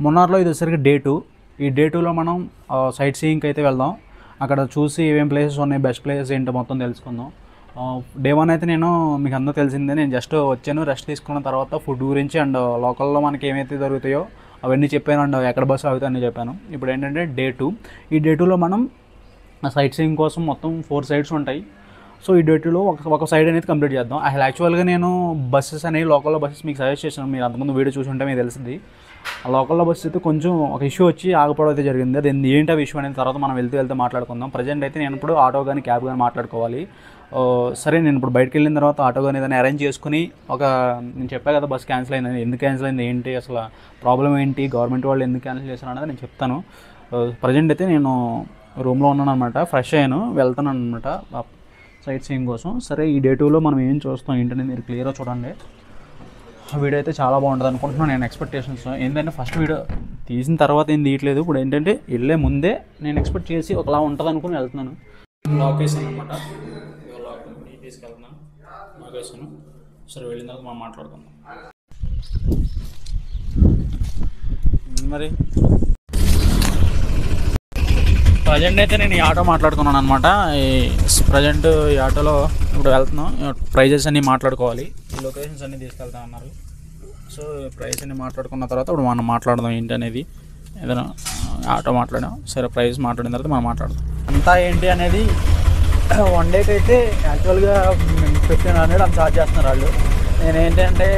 మున్నార్లో ఇది వచ్చేసరికి డే 2. ఈ డే 2లో మనం సైట్ సీయింగ్కి అయితే వెళ్దాం. అక్కడ చూసి ఏమేం ప్లేసెస్ ఉన్నాయి, బెస్ట్ ప్లేసెస్ ఏంటో మొత్తం తెలుసుకుందాం. డే 1 అయితే నేను మీకు అందరూ తెలిసిందే, నేను జస్ట్ వచ్చాను, రెస్ట్ తీసుకున్న తర్వాత ఫుడ్ గురించి అండ్ లోకల్లో మనకి ఏమైతే దొరుకుతాయో అవన్నీ చెప్పాను అండ్ ఎక్కడ బస్సు అవుతాయి అన్నీ చెప్పాను. ఇప్పుడు ఏంటంటే డే 2. ఈ డే 2లో మనం సైట్ సీయింగ్ కోసం మొత్తం 4 సైడ్స్ ఉంటాయి. సో ఈ డే 2లో ఒక సైడ్ అనేది కంప్లీట్ చేద్దాం. అసలు యాక్చువల్గా నేను బస్సెస్ అనేవి లోకల్లో బస్సెస్ మీకు సజెస్ట్ చేశాను, మీరు అంతకుముందు వీడియో చూసి ఉంటే మీకు తెలిసింది. ఆ లోకల్లో బస్సు అయితే కొంచెం ఒక ఇష్యూ వచ్చి ఆగిపోవడం అయితే జరిగింది. అది ఏంటి ఆ ఇష్యూ అనేది తర్వాత మనం వెళ్తే మాట్లాడుకుందాం. ప్రజెంట్ అయితే నేను ఇప్పుడు ఆటో కానీ క్యాబ్ కానీ మాట్లాడుకోవాలి. సరే, నేను ఇప్పుడు బయటకు వెళ్ళిన తర్వాత ఆటో కానీ ఏదైనా అరేంజ్ చేసుకుని నేను చెప్పా కదా బస్ క్యాన్సిల్ అయింది, ఎందుకు క్యాన్సిల్ అయింది, ఏంటి అసలు ప్రాబ్లం ఏంటి, గవర్నమెంట్ వాళ్ళు ఎందుకు క్యాన్సిల్ చేశారు అనేది నేను చెప్తాను. ప్రజెంట్ అయితే నేను రూమ్లో ఉన్నాను అనమాట, ఫ్రెష్ అయ్యాను, వెళ్తాను అనమాట సైట్ సీయింగ్ కోసం. సరే, ఈ డే 2లో మనం ఏం చూస్తాం ఏంటనేది మీరు క్లియర్గా చూడండి. వీడియో అయితే చాలా బాగుంటుంది అనుకుంటున్నాను నేను. ఎక్స్పెక్టేషన్స్ ఏంటంటే ఫస్ట్ వీడియో తీసిన తర్వాత ఏం తీయట్లేదు, ఇప్పుడు ఏంటంటే వెళ్ళే ముందే నేను ఎక్స్పెక్ట్ చేసి ఒకలా ఉంటుంది అనుకుని వెళ్తున్నాను. లాక్ వేసాను అనమాట, తీసుకెళ్తున్నాను, లాక్ వేసాను. సరే, వెళ్ళిన తర్వాత మనం మాట్లాడుకుందాం. మరి ప్రజెంట్ అయితే నేను ఈ ఆటో మాట్లాడుకున్నాను అనమాట. ప్రజెంట్ ఈ ఆటోలో ఇప్పుడు వెళ్తున్నాం, ప్రైజెస్ అన్నీ మాట్లాడుకోవాలి, ఈ లొకేషన్స్ అన్నీ తీసుకెళ్తా అన్నారు. సో ప్రైస్ అన్నీ మాట్లాడుకున్న తర్వాత ఇప్పుడు మనం మాట్లాడదాం ఏంటి అనేది. ఏదైనా ఆటో మాట్లాడాం, సరే ప్రైస్ మాట్లాడిన తర్వాత మనం మాట్లాడదాం అంతా ఏంటి అనేది. 1 డేకి అయితే యాక్చువల్గా 1500 అని ఛార్జ్ చేస్తున్నారు వాళ్ళు. నేనేంటంటే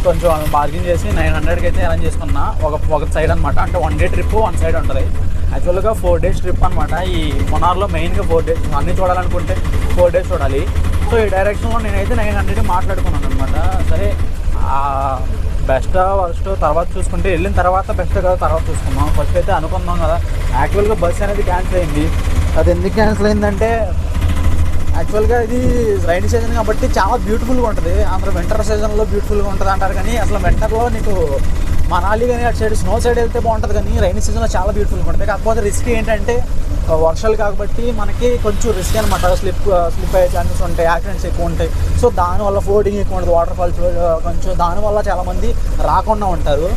కొంచెం బార్గింగ్ చేసి 900కి అయితే అరేంజ్ చేసుకున్నా, ఒక సైడ్ అనమాట. అంటే 1 డే ట్రిప్ 1 సైడ్ ఉంటుంది. యాక్చువల్గా 4 డేస్ ట్రిప్ అనమాట. ఈ మున్నార్లో మెయిన్గా 4 డేస్ అన్నీ చూడాలనుకుంటే 4 డేస్ చూడాలి. సో ఈ డైరెక్షన్లో నేనైతే 900 మాట్లాడుకున్నాను అనమాట. సరే, బెస్ట్ వర్స్ట్ తర్వాత చూసుకుంటే, వెళ్ళిన తర్వాత బెస్ట్ కదా తర్వాత చూసుకుందాం. ఫస్ట్ అయితే అనుకుందాం కదా. యాక్చువల్గా బస్ అనేది క్యాన్సిల్ అయింది. అది ఎందుకు క్యాన్సిల్ అయిందంటే, యాక్చువల్గా ఇది రైనీ సీజన్ కాబట్టి చాలా బ్యూటిఫుల్గా ఉంటుంది. అందరూ వింటర్ సీజన్లో బ్యూటిఫుల్గా ఉంటుంది అంటారు, కానీ అసలు వింటర్లో నీకు మనాలి కానీ అటు సైడ్ స్నో సైడ్ వెళ్తే బాగుంటుంది, కానీ రైనీ సీజన్లో చాలా బ్యూటిఫుల్గా ఉంటుంది. కాకపోతే రిస్క్ ఏంటంటే వర్షాలు కాబట్టి మనకి కొంచెం రిస్క్ అనమాట. స్లిప్ అయ్యే ఛాన్సెస్ ఉంటాయి, యాక్సిడెంట్స్ ఎక్కువ ఉంటాయి. సో దానివల్ల ఫ్లోటింగ్ ఎక్కువ ఉంటుంది, వాటర్ ఫాల్స్ కొంచెం దానివల్ల చాలామంది రాకుండా ఉంటారు.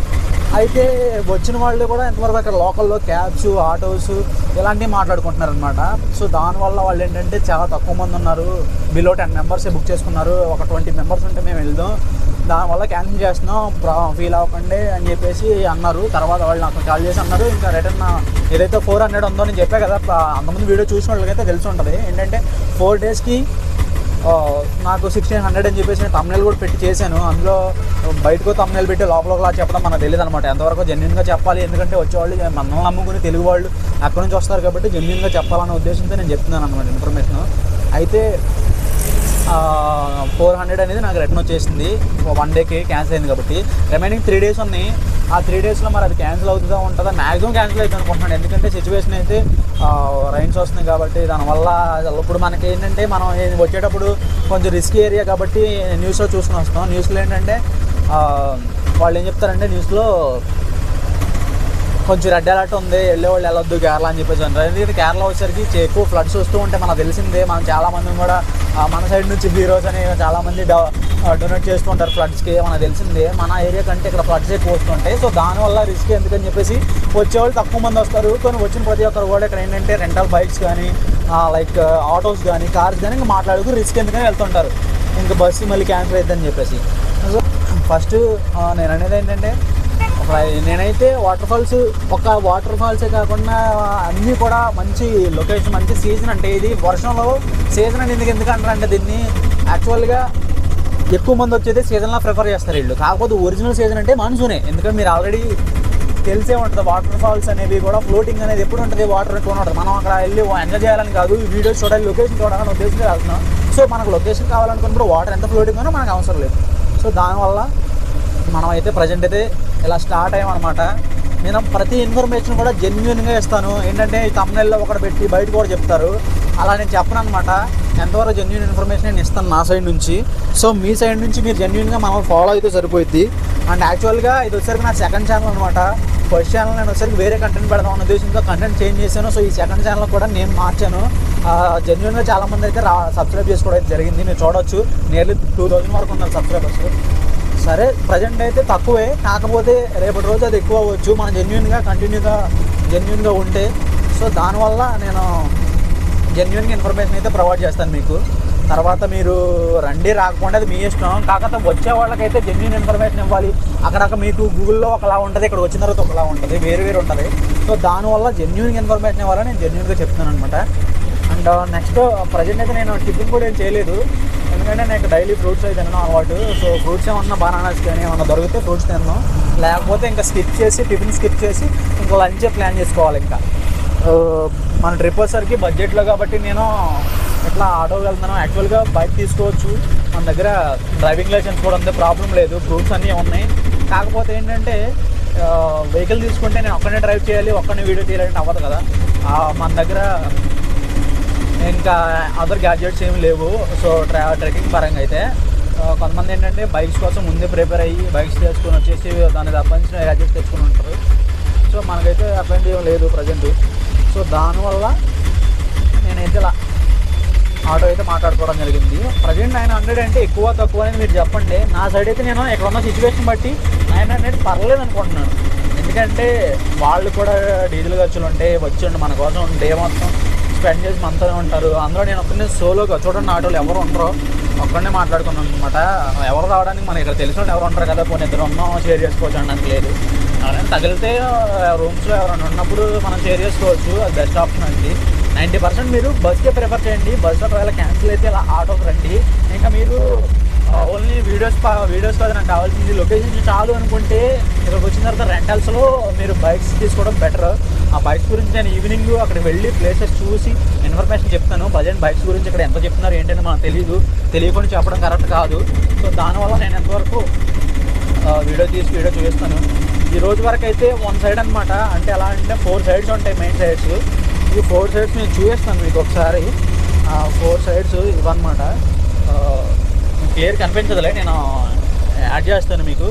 అయితే వచ్చిన వాళ్ళు కూడా ఎంతవరకు అక్కడ లోకల్లో క్యాబ్స్, ఆటోస్ ఇలాంటివి మాట్లాడుకుంటున్నారు అనమాట. సో దానివల్ల వాళ్ళు ఏంటంటే చాలా తక్కువ మంది ఉన్నారు, బిలో 10 మెంబర్సే బుక్ చేసుకున్నారు. ఒక 20 మెంబర్స్ ఉంటే మేము వెళ్దాం, దానివల్ల క్యాన్సిల్ చేస్తున్నాం, ఫీల్ అవ్వకండి అని చెప్పేసి అన్నారు. తర్వాత వాళ్ళు నాకు కాల్ చేసి అన్నారు, ఇంకా రిటర్న్ ఏదైతే 400 ఉందో నేను చెప్పా కదా, అంతమంది వీడియో చూసిన వాళ్ళకైతే తెలిసి ఉంటుంది. ఏంటంటే 4 డేస్కి నాకు 1600 అని చెప్పేసి నేను తమ్నెల్ కూడా పెట్టి చేశాను. అందులో బయటకు తమ్నెల్ పెట్టి లోపల చెప్పడం మనకు తెలియదు అనమాట, ఎంతవరకు జెన్యున్గా చెప్పాలి. ఎందుకంటే వచ్చేవాళ్ళు మనల్ని నమ్ముకుని తెలుగు వాళ్ళు అక్కడి నుంచి వస్తారు కాబట్టి జెన్యున్గా చెప్పాలనే ఉద్దేశంతో నేను చెప్తున్నాను అనమాట ఇన్ఫర్మేషన్. అయితే 400 అనేది నాకు రిటర్న్ వచ్చేసింది. 1 డేకి క్యాన్సిల్ అయింది కాబట్టి రిమైనింగ్ 3 డేస్ ఉన్నాయి. ఆ 3 డేస్లో మరి అది క్యాన్సిల్ అవుతుందా ఉంటుందా, మ్యాక్సిమం క్యాన్సిల్ అవుతుంది అనుకుంటున్నాను. ఎందుకంటే సిచ్యువేషన్ అయితే రైన్స్ వస్తున్నాయి కాబట్టి దానివల్ల ఇప్పుడు మనకి ఏంటంటే మనం వచ్చేటప్పుడు కొంచెం రిస్కీ ఏరియా కాబట్టి న్యూస్లో చూసుకుని వస్తాం. న్యూస్లో ఏంటంటే వాళ్ళు ఏం చెప్తారంటే, న్యూస్లో కొంచెం రెడ్ అలర్ట్ ఉంది, వెళ్ళేవాళ్ళు వెళ్ళొద్దు కేరళ అని చెప్పేసి అంటారు. ఎందుకంటే కేరళ వచ్చేసరికి ఎక్కువ ఫ్లడ్స్ వస్తూ ఉంటే మనకు తెలిసిందే. మనం చాలామంది కూడా మన సైడ్ నుంచి హీరోస్ అని చాలామంది డొనేట్ చేస్తూ ఉంటారు ఫ్లడ్స్కి, మనకు తెలిసిందే. మన ఏరియా కంటే ఇక్కడ ఫ్లడ్స్ ఎక్కువ వస్తుంటాయి. సో దానివల్ల రిస్క్ ఎందుకని చెప్పేసి వచ్చేవాళ్ళు తక్కువ మంది వస్తారు. కానీ వచ్చిన ప్రతి ఒక్కరు కూడా ఇక్కడ ఏంటంటే రెంటల్ బైక్స్ కానీ లైక్ ఆటోస్ కానీ కార్స్ కానీ ఇంకా మాట్లాడుకు రిస్క్ ఎందుకని వెళ్తుంటారు, ఇంకా బస్సు మళ్ళీ క్యాన్సిల్ అవుతుందని చెప్పేసి. సో ఫస్ట్ నేను అనేది ఏంటంటే, నేనైతే ఒక వాటర్ ఫాల్సే కాకుండా అన్నీ కూడా మంచి లొకేషన్, మంచి సీజన్. అంటే ఇది వర్షంలో సీజన్ అని ఎందుకంటారంటే దీన్ని యాక్చువల్గా ఎక్కువ మంది వచ్చేది సీజన్లో ప్రిఫర్ చేస్తారు వీళ్ళు. కాకపోతే ఒరిజినల్ సీజన్ అంటే మాన్సూనే. ఎందుకంటే మీరు ఆల్రెడీ తెలిసే ఉంటుంది, వాటర్ ఫాల్స్ అనేవి కూడా ఫ్లోటింగ్ అనేది ఎప్పుడు ఉంటుంది, వాటర్ ఎక్కువ ఉంటుంది. మనం అక్కడ వెళ్ళి ఎంజాయ్ చేయాలని కాదు, ఈ వీడియోస్ చూడాలి, లొకేషన్ చూడాలని ఉద్దేశంగా వెళ్తున్నాం. సో మనకు లొకేషన్ కావాలనుకున్నప్పుడు వాటర్ ఎంత ఫ్లోటింగ్ ఉన్నా మనకు అవసరం లేదు. సో దానివల్ల మనం అయితే ప్రజెంట్ అయితే ఇలా స్టార్ట్ అయ్యామన్నమాట. నేను ప్రతి ఇన్ఫర్మేషన్ కూడా జెన్యున్గా ఇస్తాను. ఏంటంటే ఈ తమ్నెల్లో ఒకటి పెట్టి బయట కూడా చెప్తారు, అలా నేను చెప్పను అనమాట. ఎంతవరకు జెన్యున్ ఇన్ఫర్మేషన్ నేను ఇస్తాను నా సైడ్ నుంచి. సో మీ సైడ్ నుంచి మీరు జెన్యున్గా మనం ఫాలో అయితే సరిపోద్ది. అండ్ యాక్చువల్గా ఇది వచ్చేసరికి నా సెకండ్ ఛానల్ అనమాట. ఫస్ట్ ఛానల్ నేను వచ్చేసరికి వేరే కంటెంట్ పెడదాం అన్న ఉద్దేశంతో కంటెంట్ చేంజ్ చేశాను. సో ఈ సెకండ్ ఛానల్ కూడా నేను మార్చాను. జెన్యున్గా చాలామంది అయితే సబ్స్క్రైబ్ చేసుకోవడం అయితే జరిగింది. మీరు చూడవచ్చు, నియర్లీ 2000 వరకు ఉన్నారు సబ్స్క్రైబర్స్. సరే ప్రజెంట్ అయితే తక్కువే, కాకపోతే రేపటి రోజు అది ఎక్కువ అవ్వచ్చు మనం జెన్యూన్గా ఉంటే. సో దానివల్ల నేను జెన్యూన్గా ఇన్ఫర్మేషన్ అయితే ప్రొవైడ్ చేస్తాను మీకు. తర్వాత మీరు రండి రాకపోండి అది మీ ఇష్టం, కాకపోతే వచ్చే వాళ్ళకైతే జెన్యూన్ ఇన్ఫర్మేషన్ ఇవ్వాలి. అక్కడ మీకు గూగుల్లో ఒకలా ఉంటుంది, ఇక్కడ వచ్చిన తర్వాత ఒకలా ఉంటుంది, వేరు ఉంటుంది. సో దానివల్ల జెన్యూన్ ఇన్ఫర్మేషన్ ఇవ్వాలని నేను జెన్యూన్గా చెప్తున్నాను అనమాట. అండ్ నెక్స్ట్ ప్రజెంట్ అయితే నేను టిఫిన్ కూడా ఏం చేయలేదు, ఎందుకంటే నాకు డైలీ ఫ్రూట్స్ అయితే తినడం అలవాటు. సో ఫ్రూట్స్ ఏమన్నా బనానాస్ కానీ ఏమన్నా దొరికితే ఫ్రూట్స్ తిన్నాను, లేకపోతే ఇంకా టిఫిన్ స్కిప్ చేసి ఇంకా లంచే ప్లాన్ చేసుకోవాలి. ఇంకా మన ట్రిప్ వచ్చేసరికి బడ్జెట్లో కాబట్టి నేను ఇట్లా ఆటోకి వెళ్తున్నాను. యాక్చువల్గా బైక్ తీసుకోవచ్చు, మన దగ్గర డ్రైవింగ్ లైసెన్స్ కూడా ఉంది, ప్రాబ్లం లేదు, ప్రూఫ్స్ అన్నీ ఉన్నాయి. కాకపోతే ఏంటంటే వెహికల్ తీసుకుంటే నేను ఒక్కనే డ్రైవ్ చేయాలి, ఒక్కనే వీడియో తీయాలంటే అవ్వదు కదా. మన దగ్గర ఇంకా అదర్ గ్యాడ్జెట్స్ ఏమి లేవు. సో ట్రెక్కింగ్ పరంగా అయితే కొంతమంది ఏంటంటే బైక్స్ కోసం ముందే ప్రిపేర్ అయ్యి బైక్స్ తెచ్చుకొని వచ్చేసి దానికి సంబంధించిన గ్యాడ్జెట్స్ తెచ్చుకొని ఉంటారు. సో మనకైతే అట్లాంటివి ఏం లేదు ప్రజెంట్. సో దానివల్ల నేనైతే ఇలా ఆటో అయితే మాట్లాడుకోవడం జరిగింది. ప్రజెంట్ 900 అంటే ఎక్కువ తక్కువ అని మీరు చెప్పండి. నా సైడ్ అయితే నేను ఇక్కడ ఉన్న సిచ్యువేషన్ బట్టి 900 పర్లేదు అనుకుంటున్నాను. ఎందుకంటే వాళ్ళు కూడా డీజిల్ ఖర్చులు ఉంటాయి, వచ్చి మన కోసం డే మొత్తం స్పెండ్ చేసి మనతోనే ఉంటారు. అందులో నేను ఒక్కనే సోలోగా చూడండి, ఆటోలు ఎవరు ఉండరో ఒక్కడనే మాట్లాడుకున్నాను అనమాట. ఎవరు రావడానికి మనకి ఇక్కడ తెలిసిన ఎవరు ఉంటారు కదా, పోనీ ఇద్దరు ఉన్నాం షేర్ చేసుకోవచ్చు అనడానికి లేదు. ఎవరైనా తగిలితే రూమ్స్లో ఎవరైనా ఉన్నప్పుడు మనం షేర్ చేసుకోవచ్చు, అది బెస్ట్ ఆప్షన్ అండి. 90% మీరు బస్కే ప్రిఫర్ చేయండి. బస్ ఒకవేళ క్యాన్సిల్ అయితే ఇలా ఆటోకి రండి. ఇంకా మీరు ఓన్లీ వీడియోస్ కాదు నాకు కావాల్సింది లొకేషన్ చాలు అనుకుంటే ఇక్కడికి వచ్చిన తర్వాత రెంటల్స్లో మీరు బైక్స్ తీసుకోవడం బెటర్. ఆ బైక్స్ గురించి నేను ఈవినింగ్ అక్కడికి వెళ్ళి ప్లేసెస్ చూసి ఇన్ఫర్మేషన్ చెప్తాను. ప్రజెంట్ బైక్స్ గురించి ఇక్కడ ఎంత చెప్తున్నారు ఏంటంటే మనకు తెలియకుండా చెప్పడం కరెక్ట్ కాదు. సో దానివల్ల నేను ఎంతవరకు వీడియో చూపిస్తాను. ఈ రోజు వరకు అయితే వన్ సైడ్ అనమాట. అంటే ఎలా అంటే 4 సైడ్స్ ఉంటాయి, మెయిన్ సైడ్స్. ఈ 4 సైడ్స్ నేను చూపిస్తాను మీకు ఒకసారి. 4 సైడ్స్ ఇవన్నమాట. క్లియర్ కనిపించదులే, నేను యాడ్ చేస్తాను మీకు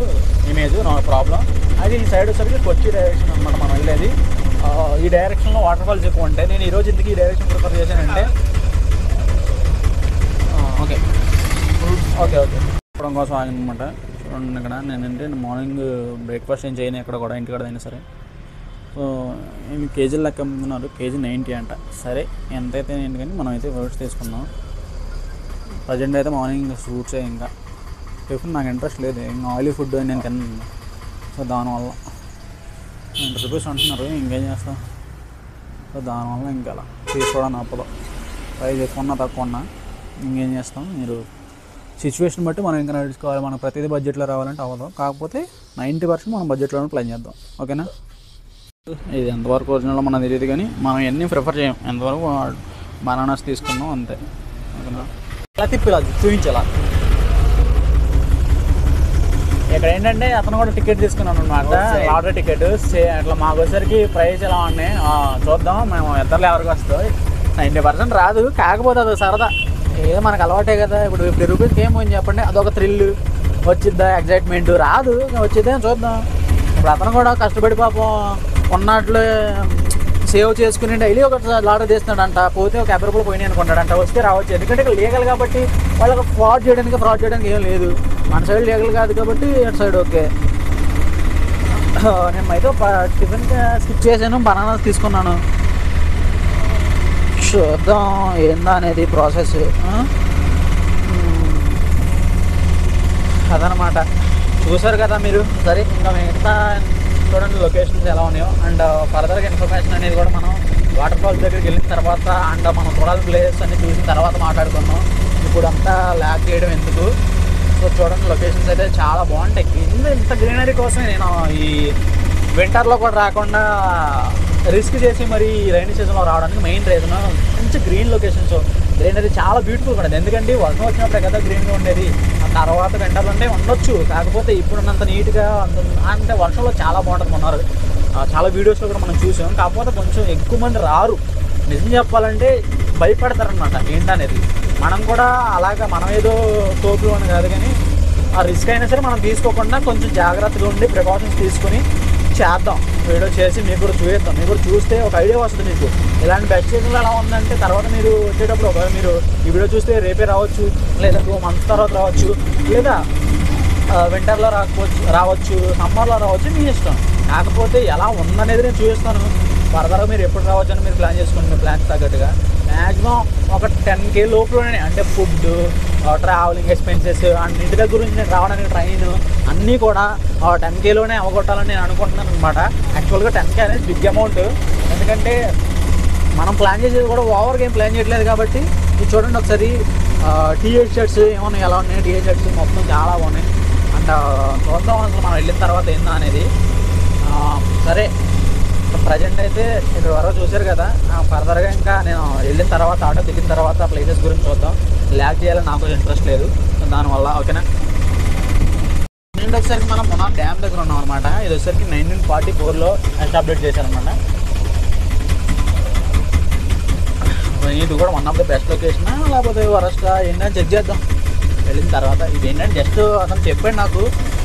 ఇమేజ్, నో ప్రాబ్లం. అది ఈ సైడ్ వచ్చేసరికి కొచ్చి డైరెక్షన్ అనమాట మనం వెళ్ళేది. ఈ డైరెక్షన్లో వాటర్ ఫాల్స్ ఎక్కువ ఉంటాయి. నేను ఈరోజు ఇందుకు ఈ డైరెక్షన్ ప్రిఫర్ చేశానంటే ఓకే చెప్పడం కోసం ఆగిందనమాట. చూడండి ఇక్కడ నేనంటే మార్నింగ్ బ్రేక్ఫాస్ట్ ఏం చేయను ఎక్కడ కూడా, ఇంటికాడ అయినా సరే. సో ఏమి కేజీలు లెక్క అమ్ముతున్నారు, కేజీ 90 అంట. సరే ఎంతైతే ఏంటి కానీ మనం అయితే ఫ్రూట్స్ తీసుకున్నాం. ప్రజెంట్ అయితే మార్నింగ్ ఫ్రూట్సే, ఇంకా టిఫిన్ నాకు ఇంట్రెస్ట్ లేదు, ఇంకా ఆయిలీ ఫుడ్ నేను తిన్నాను. సో దానివల్ల 90 రూపీస్ అంటున్నారు, ఇంకేం చేస్తాం. సో దానివల్ల ఇంకా అలా తీసుకోవడం అప్పుడు ప్రైస్ ఎక్కువ తక్కువ ఉన్నా ఇంకేం చేస్తాం. మీరు సిచ్యువేషన్ బట్టి మనం ఇంకా నడుచుకోవాలి. మనం ప్రతిదీ బడ్జెట్లో రావాలంటే అవ్వదు. కాకపోతే 90% మనం బడ్జెట్లోనే ప్లాన్ చేద్దాం, ఓకేనా. ఇది ఎంతవరకు ఒరిజినల్ మనకు తెలియదు కానీ మనం ఎన్ని ప్రిఫర్ చేయం. ఎంతవరకు బనానాస్ తీసుకున్నాం అంతే, ఓకేనా. అలా తిప్పిరాదు చూపించాలా. ఇక్కడ ఏంటంటే అతను కూడా టికెట్ తీసుకున్నాను అనమాట, ఆర్డర్ టికెట్. అట్లా మాకు వచ్చేసరికి ప్రైస్ ఎలా ఉన్నాయి చూద్దాం. మేము ఇద్దరు ఎవరికి వస్తాం. 90% రాదు, కాకపోతే అది సరదా, ఏదో మనకు అలవాటే కదా. ఇప్పుడు 50 రూపీస్కి ఏం పోయింది చెప్పండి, అదొక థ్రిల్ వచ్చిద్దా, ఎగ్జైట్మెంట్ రాదు, వచ్చిద్దా చూద్దాం. ఇప్పుడు అతను కూడా కష్టపడి పాపం ఉన్నట్లు సేవ్ చేసుకుని డైలీ ఒక ఆర్డర్ చేస్తున్నాడంట. పోతే ఒక 50 రూపాయలు పోయినాయి అనుకుంటాడంట, వస్తే రావచ్చు. ఎందుకంటే ఇక్కడ లీగల్ కాబట్టి వాళ్ళకి ఫ్రాడ్ చేయడానికి ఏం లేదు. మన సైడ్ లీగల్ కాదు కాబట్టి అటు సైడ్ ఓకే. నేను అయితే టిఫిన్ స్కిప్ చేశాను, బనానాస్ తీసుకున్నాను. చూద్దాం ఏందా అనేది ప్రాసెస్, అదనమాట. చూసారు కదా మీరు. సరే ఇంకా మిగతా చూడండి లొకేషన్స్ ఎలా ఉన్నాయో. అండ్ ఫర్దర్గా ఇన్ఫర్మేషన్ అనేది కూడా మనం వాటర్ ఫాల్స్ దగ్గరికి వెళ్ళిన తర్వాత అండ్ మనం చూడాల్సిన ప్లేసెస్ అన్ని చూసిన తర్వాత మాట్లాడుకున్నాం. ఇప్పుడు అంతా ల్యాక్ చేయడం ఎందుకు. సో చూడండి లొకేషన్స్ అయితే చాలా బాగుంటాయి. ఇంత గ్రీనరీ కోసమే నేను ఈ వింటర్లో కూడా రాకుండా రిస్క్ చేసి మరి రైనీ సీజన్లో రావడానికి మెయిన్ రీజన్ మంచి గ్రీన్ లొకేషన్స్. గ్రీనరీ చాలా బ్యూటిఫుల్గా ఉండేది, ఎందుకంటే వర్షం వచ్చినప్పుడే కదా గ్రీన్గా ఉండేది. ఆ తర్వాత వింటర్లు అంటే ఉండొచ్చు, కాకపోతే ఇప్పుడున్నంత నీట్గా అంటే వర్షంలో చాలా బాగుంటుంది. ఉన్నారు చాలా వీడియోస్లో కూడా మనం చూసాం. కాకపోతే కొంచెం ఎక్కువ మంది రారు, నిజం చెప్పాలంటే భయపడతారనమాట ఏంటనేది. మనం కూడా అలాగా మనం ఏదో తోపులు అని కాదు కానీ ఆ రిస్క్ అయినా సరే మనం తీసుకోకుండా కొంచెం జాగ్రత్తగా ఉండి ప్రికాషన్స్ తీసుకుని చేద్దాం. వీడియో చేసి మీకు కూడా చూపిద్దాం. మీకు కూడా చూస్తే ఒక ఐడియా వస్తుంది మీకు ఇలాంటి బెస్ట్ సీజన్లో ఎలా ఉందంటే. తర్వాత మీరు వచ్చేటప్పుడు ఒకవేళ మీరు ఈ వీడియో చూస్తే రేపే రావచ్చు, లేదా 2 months తర్వాత రావచ్చు, లేదా వింటర్లో రావచ్చు సమ్మర్లో రావచ్చు, మీ ఇష్టం. కాకపోతే ఎలా ఉందనేది నేను చూపిస్తాను. ఫర్దర్గా మీరు ఎప్పుడు రావచ్చు అని మీరు ప్లాన్ చేసుకోండి. మీ ప్లాన్కి తగ్గట్టుగా మ్యాక్సిమం ఒక 10K లోపులోనే, అంటే ఫుడ్, ట్రావెలింగ్ ఎక్స్పెన్సెస్ అన్నింటి దగ్గర గురించి నేను రావడానికి ట్రైన్ అన్నీ కూడా 10Kలోనే అవగొట్టాలని నేను అనుకుంటున్నాను అనమాట. యాక్చువల్గా 10K అనేది బిగ్ అమౌంట్. ఎందుకంటే మనం ప్లాన్ చేసేది కూడా ఓవర్గా ఏం ప్లాన్ చేయట్లేదు కాబట్టి. ఇది చూడండి ఒకసారి, టీషర్ట్స్ షర్ట్స్ ఏమన్నా ఎలా ఉన్నాయి, టీషర్ట్స్ మొత్తం చాలా బాగున్నాయి. అండ్ చూద్దాం అసలు మనం వెళ్ళిన తర్వాత ఏందా అనేది. సరే, ప్రజెంట్ అయితే ఇక్కడ వరకు చూశారు కదా. ఫర్దర్గా ఇంకా నేను వెళ్ళిన తర్వాత, ఆటో దిగిన తర్వాత ప్లేసెస్ గురించి చూద్దాం. ల్యాక్ చేయాలని నాకు ఇంట్రెస్ట్ లేదు దానివల్ల, ఓకేనా. నేను వచ్చేసరికి మనం మునార్ డ్యామ్ దగ్గర ఉన్నాం అనమాట. ఇది వచ్చేసరికి 1944లో ఎస్టాబ్లిష్ చేశారనమాట. ఇది కూడా one of the best location లేకపోతే వరస్ట్ ఏంటని చెక్ చేద్దాం వెళ్ళిన తర్వాత. ఇది ఏంటంటే జస్ట్ అతను చెప్పాడు నాకు,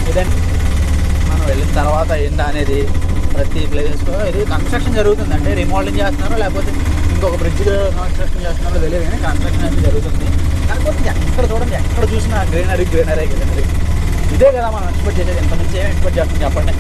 ఇదండి మనం వెళ్ళిన తర్వాత ఏంటా అనేది. ప్రతి ప్లేసెస్లో ఇది కన్స్ట్రక్షన్ జరుగుతుంది, అంటే రిమోడలింగ్ చేస్తున్నారో లేకపోతే ఇంకొక బ్రిడ్జ్ కన్స్ట్రక్షన్ చేస్తున్నారో తెలియదు, కానీ కన్స్ట్రక్షన్ అయితే జరుగుతుంది. కాకపోతే ఎక్కడ చూడండి, ఎక్కడ చూసినా గ్రీనరీ. ఇదే కదా మనం ఎక్స్పెక్ట్ చేసేది. ఇంత నుంచి ఏం ఎక్స్పెక్ట్ చేస్తాం చెప్పండి.